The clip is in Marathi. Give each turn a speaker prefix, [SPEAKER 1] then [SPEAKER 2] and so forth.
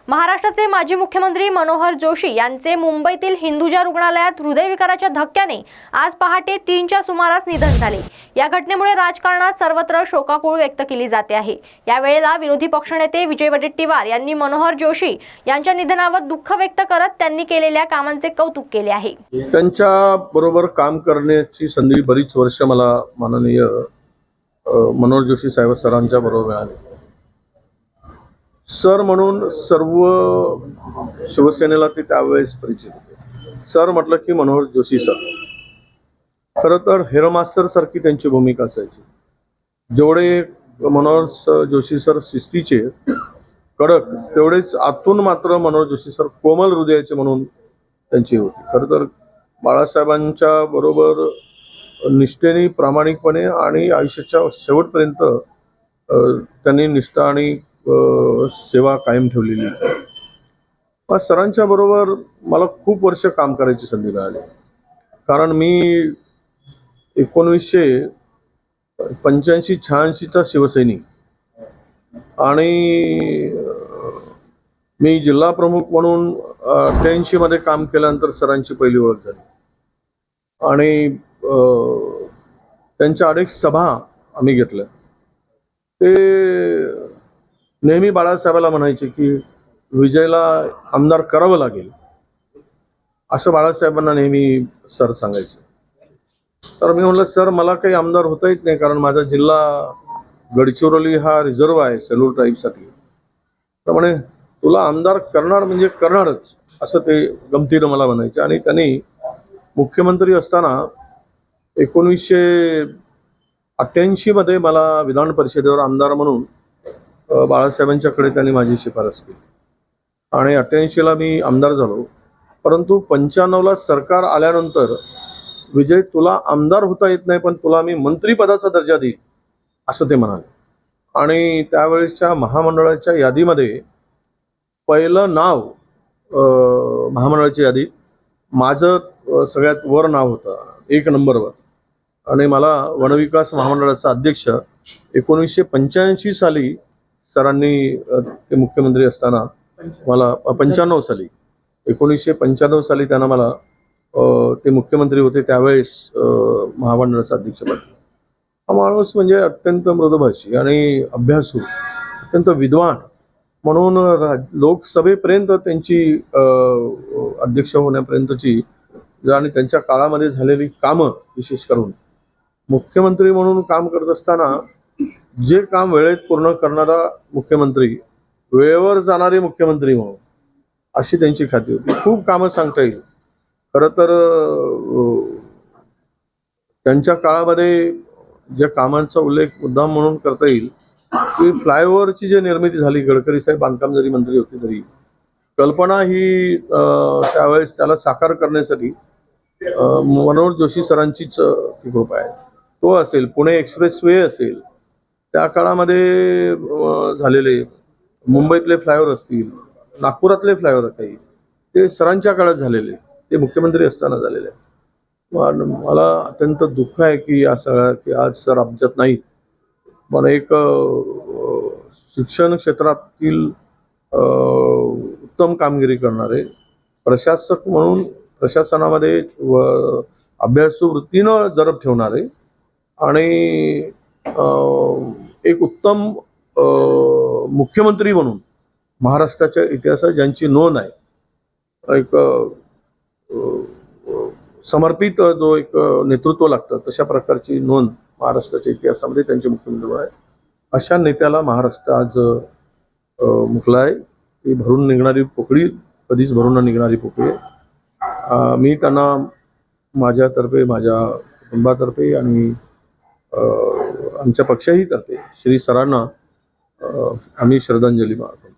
[SPEAKER 1] महाराष्ट्राचे माजी मुख्यमंत्री मनोहर जोशी यांचे मुंबईतील हिंदुजा रुग्णालयात हृदयविकाराच्या धक्क्याने आज पहाटे 3च्या सुमारास निधन झाले। या घटनेमुळे राजकारणात सर्वत्र शोकाकूळ व्यक्त केली जाते आहे। या वेळेला विरोधी पक्षनेते विजय वडेट्टीवार यांनी मनोहर जोशी यांच्या निधनावर दुःख व्यक्त करत त्यांनी केलेल्या कामांचे कौतुक केले आहे।
[SPEAKER 2] त्यांच्या बरोबर काम करण्याची संधी बरीच वर्ष मला माननीय मनोहर जोशी साहेब सरांच्या बरोबर मिळाली। सर म्हणून सर्व शिवसेनेला ते त्यावेळेस परिचित होते। सर म्हटलं की मनोहर जोशी सर। खरं तर हेरमास्टर सारखी त्यांची भूमिका असायची। जेवढे मनोहर जोशी सर शिस्तीचे कडक, तेवढेच आतून मात्र मनोहर जोशी सर कोमल हृदयाचे म्हणून त्यांची होती। खरं तर बाळासाहेबांच्या बरोबर निष्ठेने, प्रामाणिकपणे आणि आयुष्याच्या शेवटपर्यंत त्यांनी निष्ठा आणि सेवा कायम ठेवलेली। सरांच्या बरोबर मला खूप वर्ष काम करायची संधी मिळाली, कारण मी 1985-86चा शिवसैनिक आणि मी जिल्हा प्रमुख म्हणून 88 मध्ये काम केल्यानंतर सरांची पहिली ओळख झाली आणि त्यांच्या अनेक सभा आम्ही घेतल्या। ते नेहमी बाळासाहेबाला म्हणायचे की विजयला आमदार करावं लागेल, असं बाळासाहेबांना नेहमी सर सांगायचे। तर मी म्हटलं सर मला काही आमदार होता येत नाही, कारण माझा जिल्हा गडचिरोली हा रिझर्व आहे शेड्यूल ट्राईबसाठी। तर म्हणे तुला आमदार करणार म्हणजे करणारच, असं ते गमतीनं मला म्हणायचे। आणि त्यांनी मुख्यमंत्री असताना 1988 मध्ये मला विधान परिषदेवर आमदार म्हणून बाळासाहेबांच्याकडे त्यांनी माझी शिफारस केली आणि 88ला मी आमदार झालो। परंतु 95ला सरकार आल्यानंतर विजय तुला आमदार होता येत नाही, पण तुला मी मंत्रिपदाचा दर्जा देईन, असं ते म्हणाले। आणि त्यावेळेसच्या महामंडळाच्या यादीमध्ये पहिलं नाव, महामंडळाच्या यादीत माझं सगळ्यात वर नाव होतं, 1 नंबरवर। आणि मला वनविकास महामंडळाचा अध्यक्ष 1985 साली सरांनी, ते मुख्यमंत्री असताना मला 95 साली, 1995 साली त्यांना मला, ते मुख्यमंत्री होते त्यावेळेस, महामंडळाचा अध्यक्ष बनले। हा माणूस म्हणजे अत्यंत मृदुभाषी आणि अभ्यासू, अत्यंत विद्वान म्हणून लोकसभेपर्यंत त्यांची अध्यक्ष होण्यापर्यंतची आणि त्यांच्या काळामध्ये झालेली कामं, विशेष करून मुख्यमंत्री म्हणून काम करत असताना जे काम वेळेत पूर्ण करणारा मुख्यमंत्री, वेळेवर जाणारे मुख्यमंत्री म्हणून, अशी त्यांची ख्याती होती। खूप कामं सांगता येईल। खरं तर त्यांच्या काळामध्ये ज्या कामांचा उल्लेख मुद्दाम म्हणून करता येईल की फ्लायओव्हरची जी निर्मिती झाली, गडकरी साहेब बांधकाम जरी मंत्री होते तरी कल्पना ही त्यावेळेस त्याला साकार करण्यासाठी मनोहर जोशी सरांचीच ती कृपा आहे। तो असेल, पुणे एक्सप्रेसवे असेल, त्या काळामध्ये झालेले मुंबईतले फ्लायओव्हर असतील, नागपुरातले फ्लायओव्हर काही, ते सरांच्या काळात झालेले, ते मुख्यमंत्री असताना झालेले। मला अत्यंत दुःख आहे की या सगळ्या, की आज सर आमच्यात नाहीत। पण एक शिक्षण क्षेत्रातील उत्तम कामगिरी करणारे, प्रशासक म्हणून प्रशासनामध्ये अभ्यासू वृत्तीनं जरब ठेवणारे आणि एक उत्तम मुख्यमंत्री म्हणून महाराष्ट्राच्या इतिहासात ज्यांची नोंद आहे, एक समर्पित जो एक नेतृत्व लागतं, तशा प्रकारची नोंद महाराष्ट्राच्या इतिहासामध्ये त्यांचे मुख्यमंत्री आहे। अशा नेत्याला महाराष्ट्र आज मुकला आहे। ती भरून निघणारी पोकळी कधीच भरून न निघणारी पोकळी आहे। मी त्यांना माझ्यातर्फे, माझ्या कुटुंबातर्फे आणि आमच्या पक्षाही तर्फे श्री सरांना आम्ही श्रद्धांजली वाहतो।